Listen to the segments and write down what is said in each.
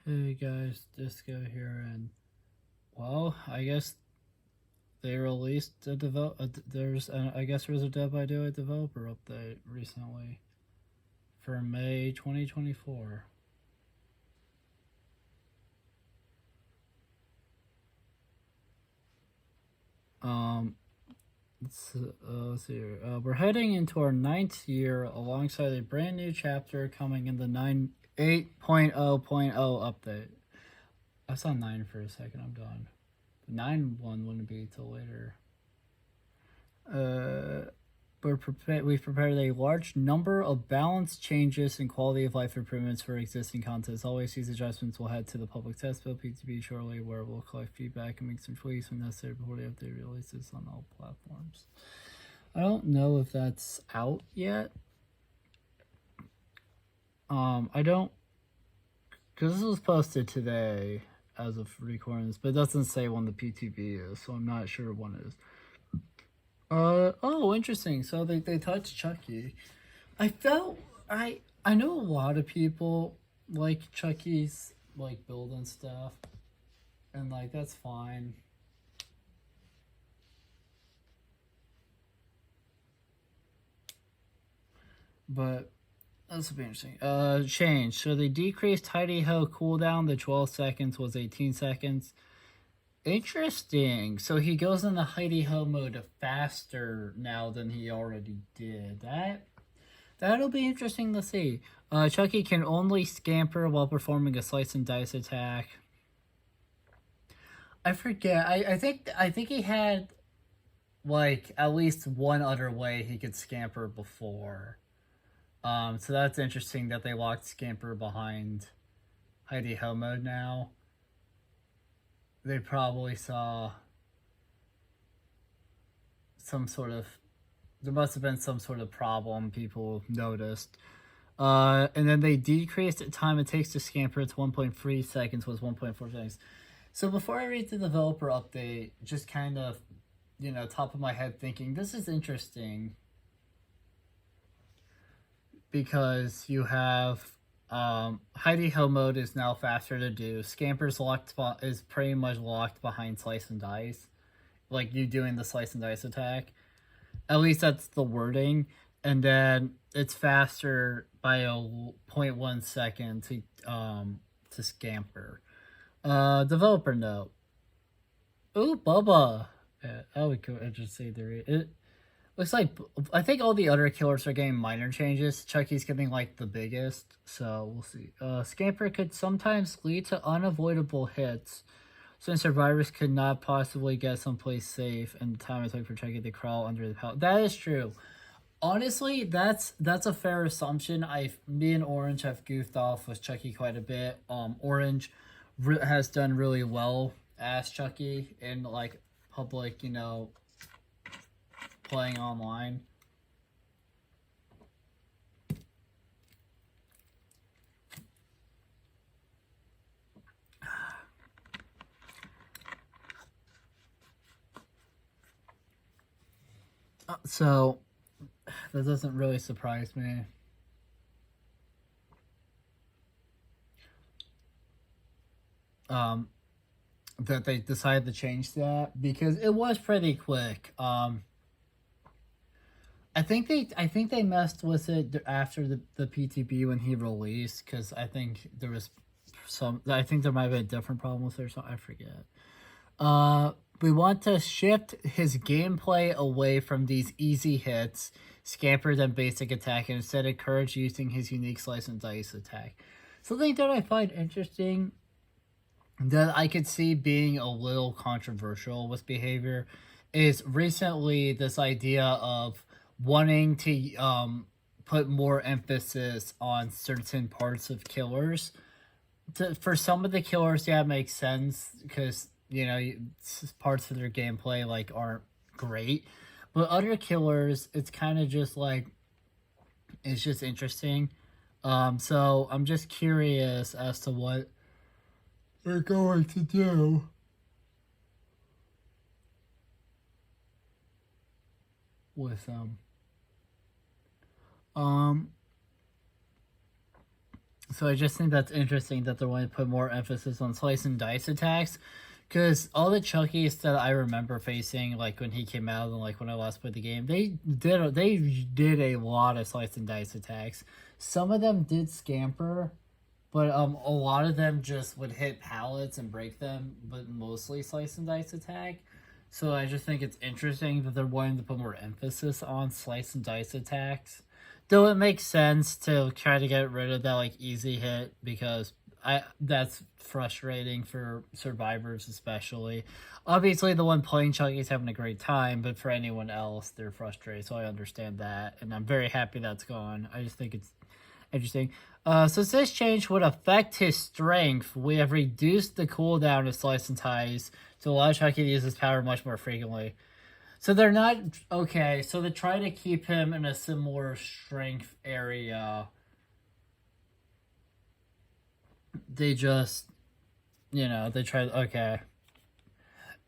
Hey guys, D1sco here, and well, I guess they released a I guess there was a dev by daylight developer update recently for May 2024. Um, let's see here. We're heading into our ninth year alongside a brand new chapter coming in the 8.0.0 update. I saw 9 for a second. I'm done. The 9 one wouldn't be till later. Uh, we've prepared a large number of balance changes and quality of life improvements for existing content. As always, these adjustments will head to the public test build PTB shortly, where we'll collect feedback and make some tweaks when necessary before the update releases on all platforms. I don't know if that's out yet. I don't, because this was posted today as of recording this, but it doesn't say when the PTB is, so I'm not sure when it is. Oh, interesting. So they touched Chucky. I felt I know a lot of people like Chucky's like build and stuff, and like that's fine. But this will be interesting. Change. So they decreased Tidy Ho cooldown. The 12 seconds was 18 seconds. Interesting. So he goes into Heidi Ho mode faster now than he already did. That'll be interesting to see. Chucky can only scamper while performing a slice and dice attack. I forget. I think he had like at least one other way he could scamper before. So that's interesting that they locked scamper behind Heidi Ho mode now. They probably saw some sort of there must have been some sort of problem people noticed. And then they decreased the time it takes to scamper. It's 1.3 seconds was 1.4 seconds. So before I read the developer update, just kind of, top of my head thinking, this is interesting because you have Heidi Ho mode is now faster to do. Scamper's is pretty much locked behind slice and dice, like you doing the slice and dice attack. At least that's the wording. And then it's faster by a 0.1 second to scamper. Developer note. Ooh, Bubba. Yeah, that would go interesting to read. It looks like I think all the other killers are getting minor changes. Chucky's getting like the biggest, so we'll see. Scamper could sometimes lead to unavoidable hits, since survivors could not possibly get someplace safe, and the time it took for Chucky to crawl under the pallet. That is true. Honestly, that's a fair assumption. Me and Orange have goofed off with Chucky quite a bit. Orange has done really well as Chucky in like public, playing online. So that doesn't really surprise me. That they decided to change that because it was pretty quick. I think they messed with it after the PTB when he released because I think there was I think there might have been a different problem with it or something. I forget. We want to shift his gameplay away from these easy hits, scampers, and basic attack, and instead encourage using his unique slice and dice attack. Something that I find interesting that I could see being a little controversial with behavior is recently this idea of wanting to put more emphasis on certain parts of killers. For some of the killers, yeah, it makes sense because parts of their gameplay like aren't great, but other killers, it's kind of just like it's just interesting. So I'm just curious as to what they're going to do with them. Um, So I just think that's interesting that they're wanting to put more emphasis on slice and dice attacks. Because all the Chuckies that I remember facing, like when he came out and like when I last played the game, they did a lot of slice and dice attacks. Some of them did scamper, but a lot of them just would hit pallets and break them, but mostly slice and dice attack. So I just think it's interesting that they're wanting to put more emphasis on slice and dice attacks. Though it makes sense to try to get rid of that like easy hit because I that's frustrating for survivors especially. Obviously the one playing Chucky's having a great time, but for anyone else they're frustrated. So I understand that and I'm very happy that's gone. I just think it's interesting. Since this change would affect his strength, we have reduced the cooldown of Slice and Ties to allow Chucky to use his power much more frequently. So they're not okay. So they try to keep him in a similar strength area. They just, they try. Okay,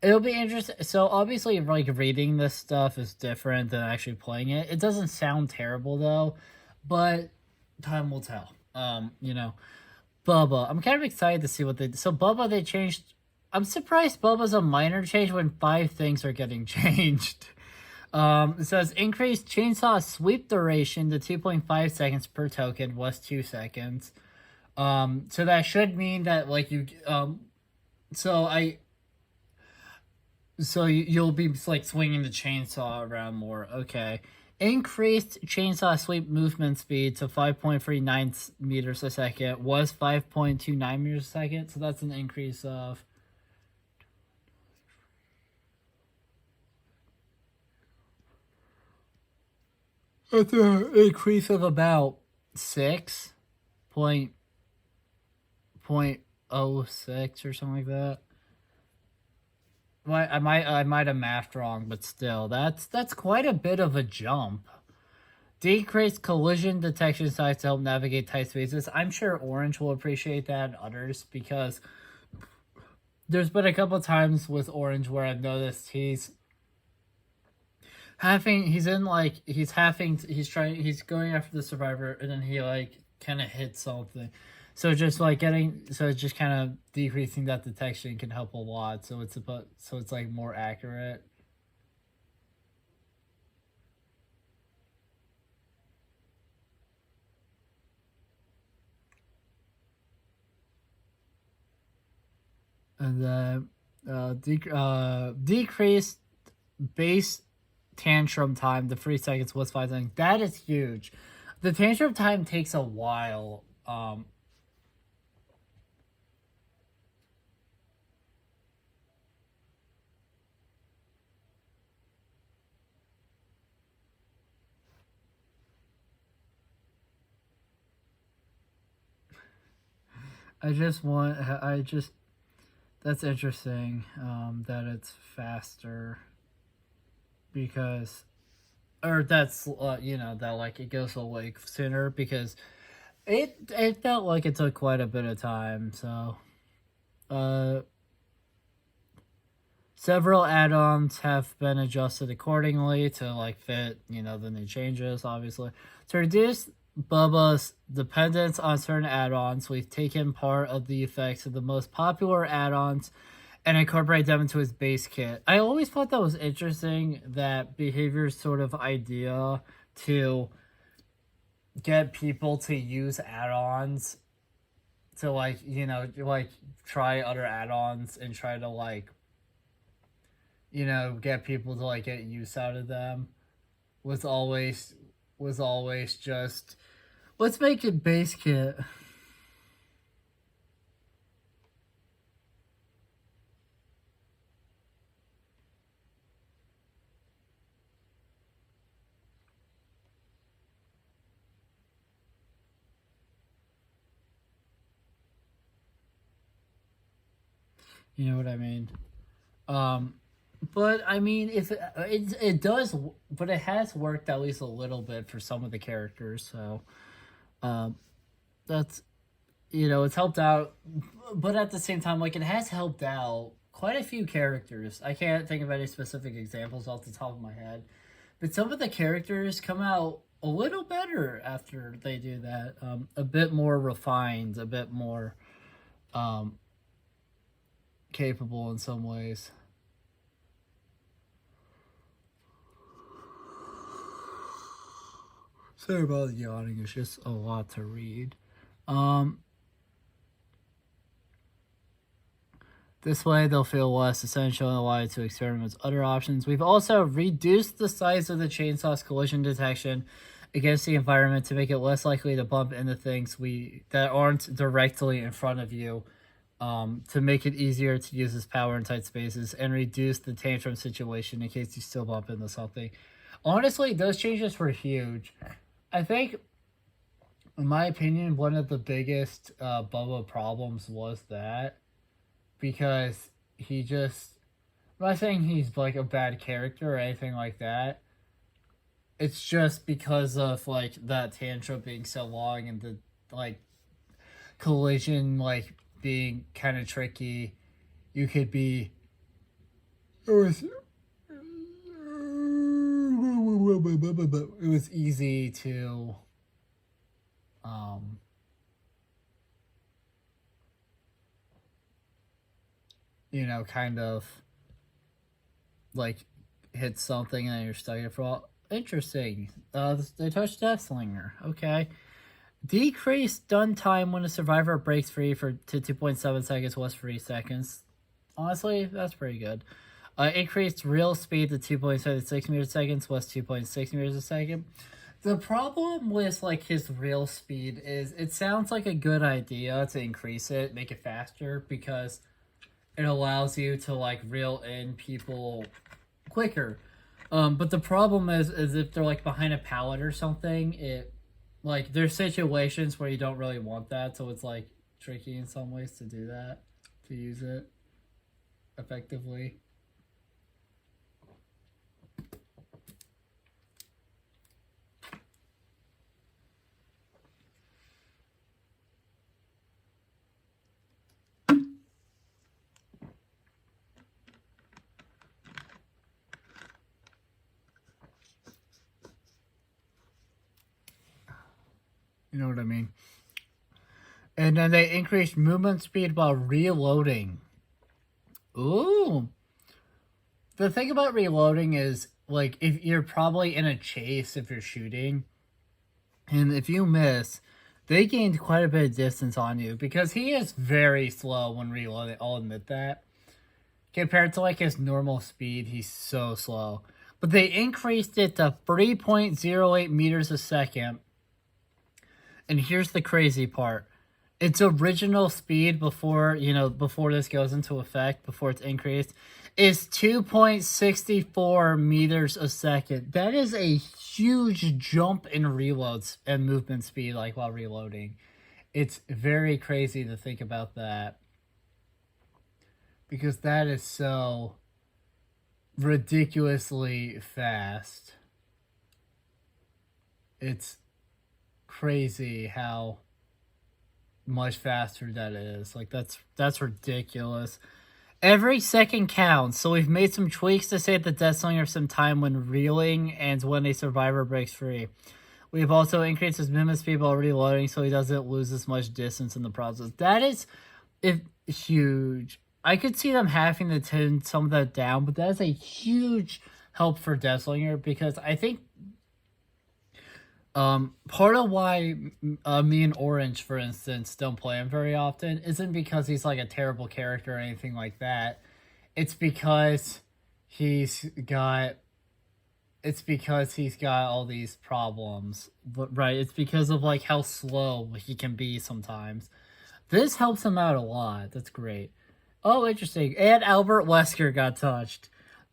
it'll be interesting. So obviously, like reading this stuff is different than actually playing it. It doesn't sound terrible though, but time will tell. Bubba. I'm kind of excited to see what they. So Bubba, they changed. I'm surprised Bubba's a minor change when 5 things are getting changed. It says increased chainsaw sweep duration to 2.5 seconds per token was 2 seconds. So that should mean that like you you'll be like swinging the chainsaw around more. Okay. Increased chainsaw sweep movement speed to 5.39 meters a second was 5.29 meters a second. So that's an increase of that's an increase of about 6.06 or something like that. I might have mathed wrong, but still, that's quite a bit of a jump. Decreased collision detection size to help navigate tight spaces. I'm sure Orange will appreciate that and others because there's been a couple times with Orange where I've noticed he's going after the survivor and then he like kind of hits something. So just kind of decreasing that detection can help a lot. So it's like more accurate. And then decreased base tantrum time to 3 seconds was 5 seconds. That is huge. The tantrum time takes a while. That's interesting that it's faster because, or that's, that like it goes away sooner because it felt like it took quite a bit of time. So, several add-ons have been adjusted accordingly to like fit, the new changes, obviously. To reduce Bubba's dependence on certain add-ons, we've taken part of the effects of the most popular add-ons and incorporate them into his base kit. I always thought that was interesting, that behavior's sort of idea to get people to use add-ons to like, try other add-ons and try to like, get people to like get use out of them was always just let's make it base kit. You know what I mean? But I mean, if it does, but it has worked at least a little bit for some of the characters. So, that's it's helped out. But at the same time, like it has helped out quite a few characters. I can't think of any specific examples off the top of my head, but some of the characters come out a little better after they do that. A bit more refined, a bit more um, capable in some ways. Sorry about the yawning. It's just a lot to read. Um, This way, they'll feel less essential and allow you to experiment with other options. We've also reduced the size of the chainsaw's collision detection against the environment to make it less likely to bump into things that aren't directly in front of you, to make it easier to use this power in tight spaces and reduce the tantrum situation in case you still bump into something. Honestly, those changes were huge. I think, in my opinion, one of the biggest Bubba problems was that, because he just, I'm not saying he's like a bad character or anything like that. It's just because of like that tantrum being so long and the like collision like being kind of tricky. You could be, it was easy to um kind of like hit something and you're stuck for all. Interesting. They touched Deathslinger. Okay. Decreased stun time when a survivor breaks free to 2.7 seconds was 3 seconds. Honestly, that's pretty good. Increased real speed to 2.76 meters a second was 2.6 meters a second. The problem with like his real speed is it sounds like a good idea to increase it, make it faster, because it allows you to like reel in people quicker. But the problem is if they're like behind a pallet or something, like there's situations where you don't really want that, so it's like tricky in some ways to do that, to use it effectively. You know what I mean? And then they increased movement speed while reloading. Ooh. The thing about reloading is, like, if you're probably in a chase if you're shooting, and if you miss, they gained quite a bit of distance on you, because he is very slow when reloading, I'll admit that. Compared to, like, his normal speed, he's so slow. But they increased it to 3.08 meters a second. And here's the crazy part. Its original speed before this goes into effect, before it's increased, is 2.64 meters a second. That is a huge jump in reloads and movement speed, like while reloading. It's very crazy to think about that, because that is so ridiculously fast. It's crazy how much faster that is. Like, that's ridiculous. Every second counts, so we've made some tweaks to save the Deathslinger some time when reeling and when a survivor breaks free. We've also increased his movement speed while reloading, so he doesn't lose as much distance in the process. That is huge. I could see them having to tone some of that down, but that is a huge help for Deathslinger, because I think part of why me and Orange, for instance, don't play him very often isn't because he's like a terrible character or anything like that. It's because he's got all these problems. But, right, it's because of like how slow he can be sometimes. This helps him out a lot. That's great. Oh, interesting. And Albert Wesker got touched.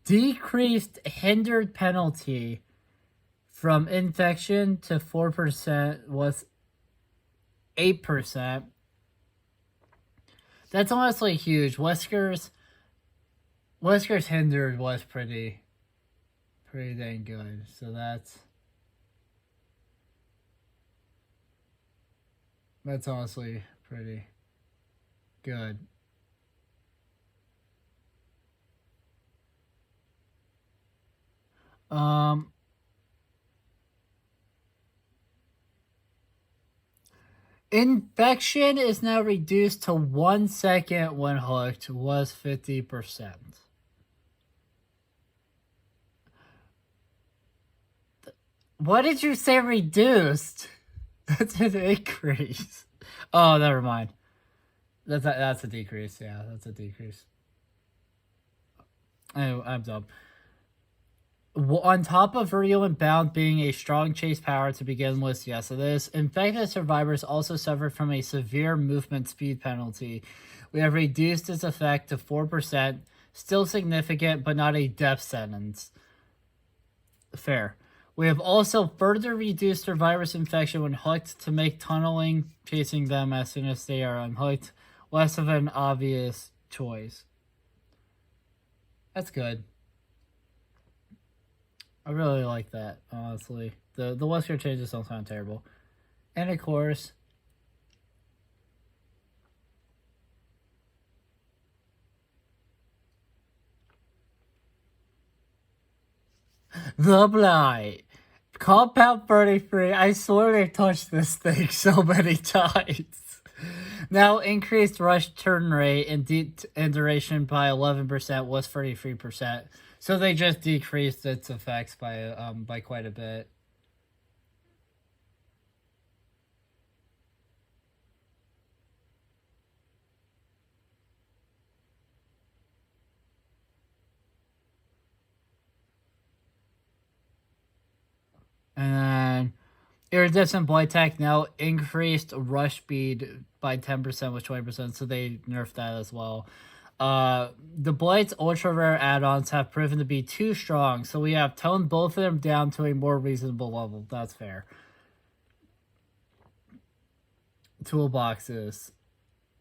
Decreased hindered penalty from infection to 4% was 8%. That's honestly huge. Wesker's hindered was pretty dang good. So that's honestly pretty good. Infection is now reduced to 1 second when hooked, was 50%. What did you say reduced? That's an increase. Oh, never mind. That's a decrease. Yeah, that's a decrease. I'm dumb. On top of Virulent Bound being a strong chase power to begin with, yes, it is. Infected survivors also suffered from a severe movement speed penalty. We have reduced its effect to 4%, still significant, but not a death sentence. Fair. We have also further reduced their virus infection when hooked to make tunneling, chasing them as soon as they are unhooked, less of an obvious choice. That's good. I really like that, honestly. The Wesker changes don't sound terrible. And of course, the Blight. Compound 33. I swear they touched this thing so many times. Now increased rush turn rate and duration by 11% was 33%. So they just decreased its effects by quite a bit. And then Iridescent Blight Tech now increased rush speed by 10% with 20%, so they nerfed that as well. The Blight's ultra rare add-ons have proven to be too strong, so we have toned both of them down to a more reasonable level. That's fair. Toolboxes.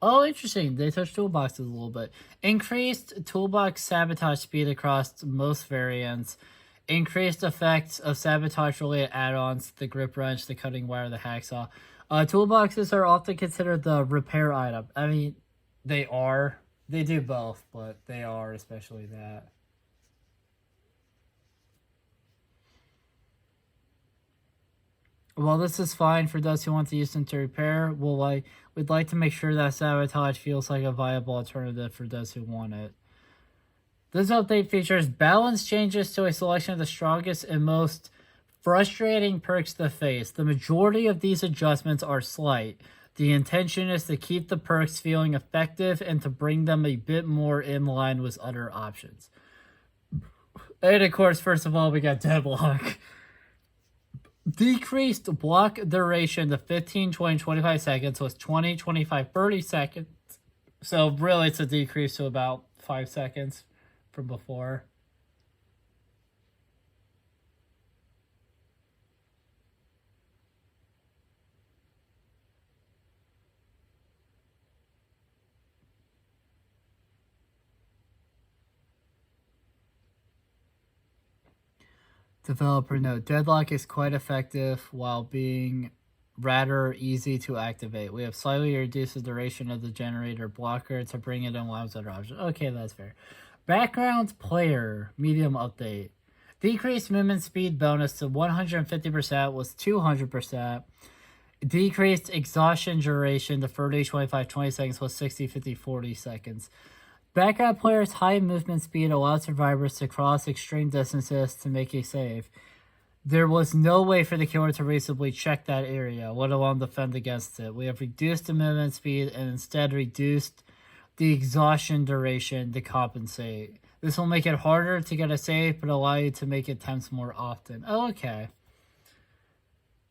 Oh, interesting. They touched toolboxes a little bit. Increased toolbox sabotage speed across most variants. Increased effects of sabotage-related add-ons, the grip wrench, the cutting wire, the hacksaw. Toolboxes are often considered the repair item. I mean, they are. They do both, but they are especially that. While this is fine for those who want to use them to repair, we'd like to make sure that sabotage feels like a viable alternative for those who want it. This update features balance changes to a selection of the strongest and most frustrating perks to face. The majority of these adjustments are slight. The intention is to keep the perks feeling effective and to bring them a bit more in line with other options. And of course, first of all, we got Deadlock. Decreased block duration to 15, 20, 25 seconds was 20, 25, 30 seconds. So really it's a decrease to about 5 seconds from before. Developer note, Deadlock is quite effective while being rather easy to activate. We have slightly reduced the duration of the generator blocker to bring it in line with other options. Okay, that's fair. Background player medium update. Decreased movement speed bonus to 150% was 200%. Decreased exhaustion duration to 30, 25, 20 seconds was 60, 50, 40 seconds. Background players' high movement speed allowed survivors to cross extreme distances to make a save. There was no way for the killer to reasonably check that area, let alone defend against it. We have reduced the movement speed and instead reduced the exhaustion duration to compensate. This will make it harder to get a save, but allow you to make attempts more often. Oh, okay.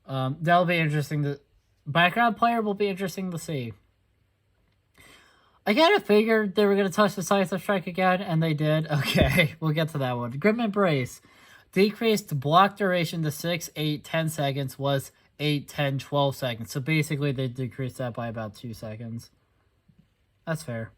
That'll be interesting. Background player will be interesting to see. I kind of figured they were going to touch the Decisive Strike again, and they did. Okay, we'll get to that one. Grim Embrace. Decreased block duration to 6, 8, 10 seconds was 8, 10, 12 seconds. So basically, they decreased that by about 2 seconds. That's fair.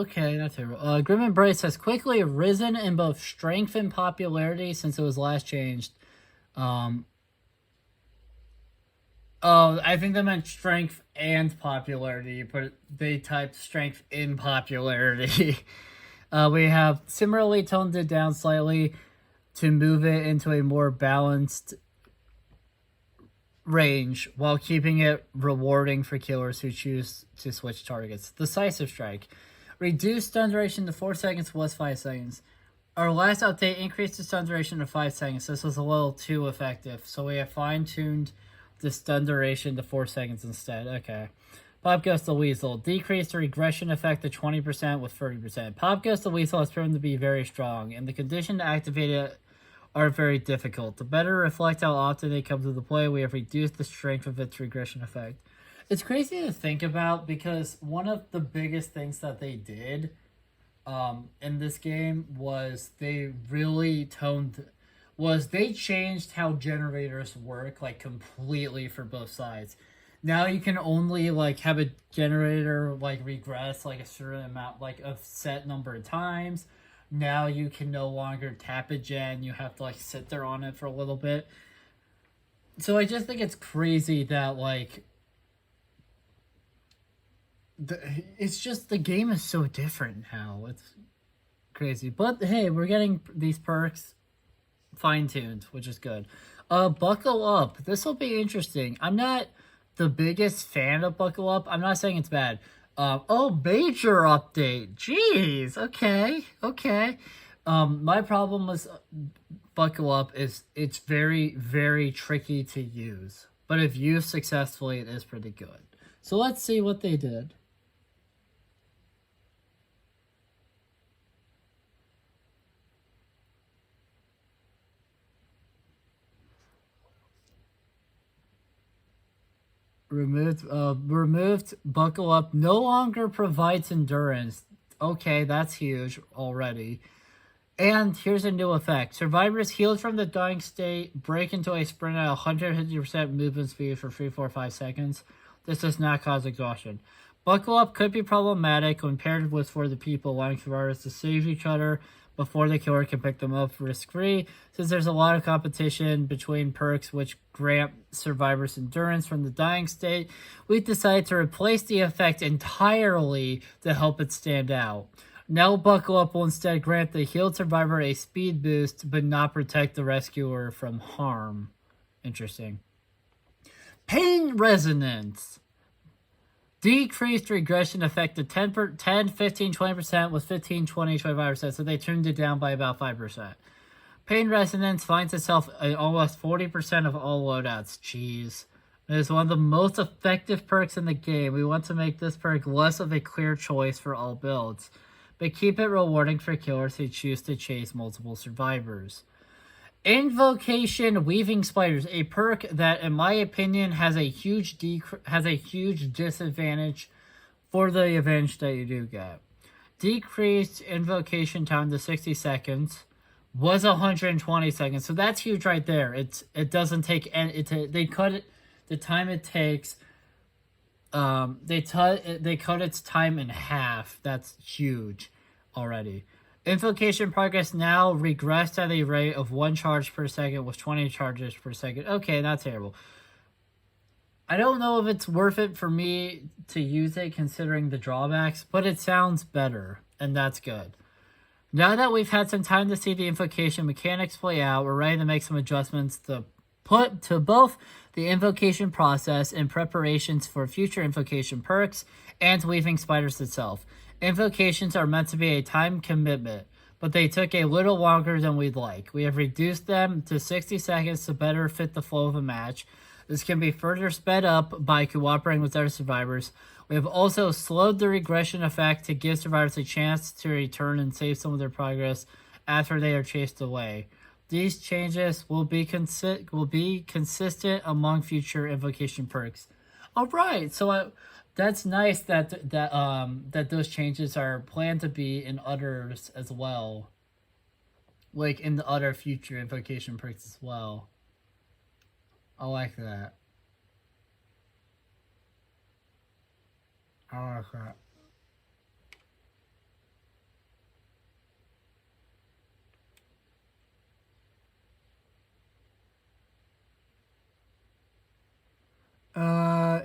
Okay, not terrible. Grim Embrace has quickly risen in both strength and popularity since it was last changed. Oh, I think they meant strength and popularity, but they typed strength in popularity. We have similarly toned it down slightly to move it into a more balanced range while keeping it rewarding for killers who choose to switch targets. Decisive Strike. Reduced stun duration to 4 seconds was 5 seconds. Our last update increased the stun duration to 5 seconds. This was a little too effective, so we have fine-tuned the stun duration to 4 seconds instead. Okay. Pop Ghost the Weasel. Decreased the regression effect to 20% with 30%. Pop Ghost the Weasel has proven to be very strong, and the condition to activate it are very difficult. To better reflect how often they come to the play, we have reduced the strength of its regression effect. It's crazy to think about because one of the biggest things that they did in this game was they changed how generators work like completely for both sides. Now you can only like have a generator like regress like a certain amount, like a set number of times. Now you can no longer tap a gen. You have to like sit there on it for a little bit. So I just think it's crazy that like it's just the game is so different now. It's crazy. But hey, we're getting these perks fine-tuned, which is good. Buckle Up. This will be interesting. I'm not the biggest fan of Buckle Up. I'm not saying it's bad. Major update. Jeez. Okay. My problem with Buckle Up is it's very, very tricky to use. But if used successfully, it is pretty good. So let's see what they did. Removed Buckle Up no longer provides endurance. Okay, that's huge already. And here's a new effect. Survivors healed from the dying state break into a sprint at 150% movement speed for 3, 4, 5 seconds. This does not cause exhaustion. Buckle Up could be problematic when paired with for the people, allowing survivors to save each other before the killer can pick them up risk-free, since there's a lot of competition between perks which grant survivors endurance from the dying state. We decided to replace the effect entirely to help it stand out. Now Buckle Up will instead grant the healed survivor a speed boost, but not protect the rescuer from harm. Interesting. Pain Resonance. Decreased regression effect to 10, 15, 20% with 15, 20, 25%, so they trimmed it down by about 5%. Pain Resonance finds itself in almost 40% of all loadouts. Jeez. It is one of the most effective perks in the game. We want to make this perk less of a clear choice for all builds, but keep it rewarding for killers who choose to chase multiple survivors. Invocation Weaving Spiders, a perk that, in my opinion, has a huge disadvantage for the advantage that you do get. Decreased invocation time to 60 seconds was 120 seconds, so that's huge right there. It doesn't take any. They cut it. The time it takes. They cut its time in half. That's huge already. Invocation progress now regressed at a rate of 1 charge per second with 20 charges per second. Okay, not terrible. I don't know if it's worth it for me to use it considering the drawbacks, but it sounds better, and that's good. Now that we've had some time to see the invocation mechanics play out, we're ready to make some adjustments to put to both the invocation process and preparations for future invocation perks and Weaving Spiders itself. Invocations are meant to be a time commitment, but they took a little longer than we'd like. We have reduced them to 60 seconds to better fit the flow of a match. This can be further sped up by cooperating with other survivors. We have also slowed the regression effect to give survivors a chance to return and save some of their progress after they are chased away. These changes will be consistent among future invocation perks. All right, so that's nice that those changes are planned to be in others as well, like in the other future invocation perks as well. I like that. I like that.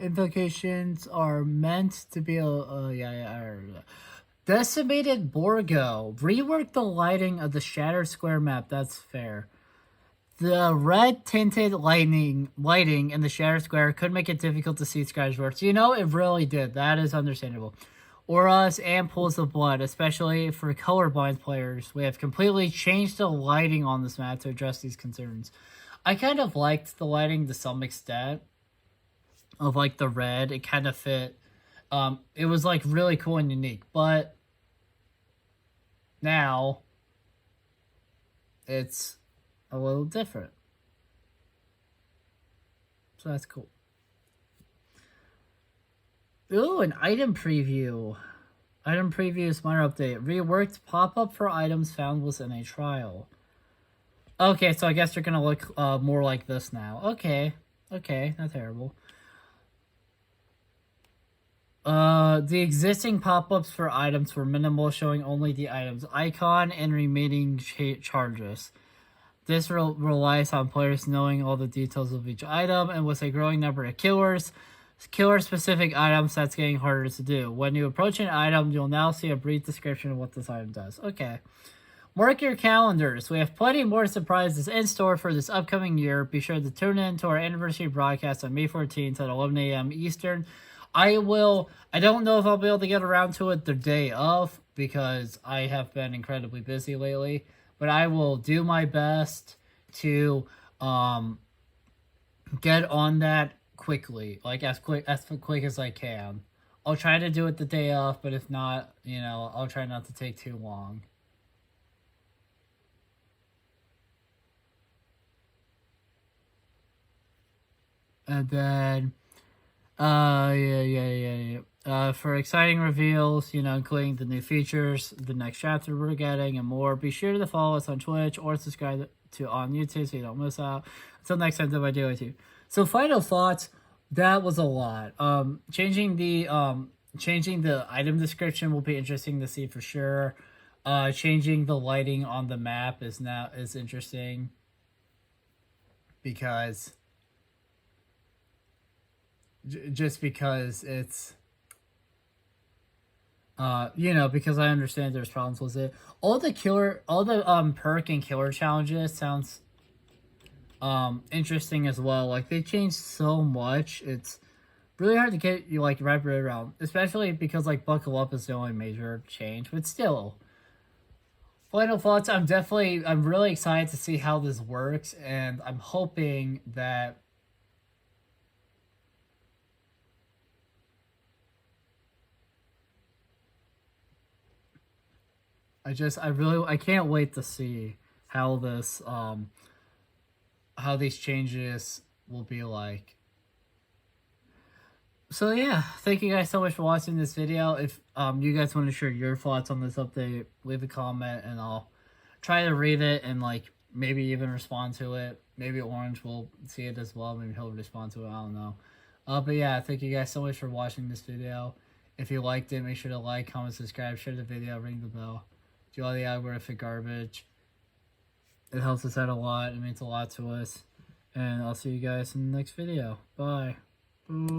invocations are meant to be Decimated Borgo. Rework the lighting of the Shattered Square map. That's fair. The red tinted lighting in the Shattered Square could make it difficult to see Skyward. You know, it really did. That is understandable. Auras and pools of blood, especially for colorblind players. We have completely changed the lighting on this map to address these concerns. I kind of liked the lighting to some extent of like the red. It kind of fit. It was like really cool and unique, but now it's a little different. So that's cool. Ooh, an item preview. Item preview is minor update. Reworked pop-up for items found within a trial. Okay, so I guess they're gonna look more like this now. Okay, not terrible. The existing pop-ups for items were minimal, showing only the item's icon and remaining charges. This relies on players knowing all the details of each item, and with a growing number of killer-specific items, that's getting harder to do. When you approach an item, you'll now see a brief description of what this item does. Okay. Mark your calendars. We have plenty more surprises in store for this upcoming year. Be sure to tune in to our anniversary broadcast on May 14th at 11 a.m. Eastern. I don't know if I'll be able to get around to it the day of because I have been incredibly busy lately, but I will do my best to get on that quickly, like as quick as I can. I'll try to do it the day of, but if not, I'll try not to take too long. And then, for exciting reveals, including the new features, the next chapter we're getting, and more, be sure to follow us on Twitch or subscribe to on YouTube so you don't miss out. Until next time, I do with you. So, final thoughts. That was a lot. Changing the item description will be interesting to see for sure. Changing the lighting on the map is interesting because. Just because it's because I understand there's problems with it. All the perk and killer challenges sounds interesting as well. Like they changed so much, it's really hard to get you like wrap your head around, especially because like buckle up is the only major change, but still. Final thoughts, I'm really excited to see how this works, and I'm hoping that I can't wait to see how this how these changes will be like. So yeah, thank you guys so much for watching this video. If you guys want to share your thoughts on this update, leave a comment and I'll try to read it and like maybe even respond to it. Maybe Orange will see it as well. Maybe he'll respond to it. I don't know. But yeah, thank you guys so much for watching this video. If you liked it, make sure to like, comment, subscribe, share the video, ring the bell. Do all the algorithmic garbage. It helps us out a lot. It means a lot to us. And I'll see you guys in the next video. Bye.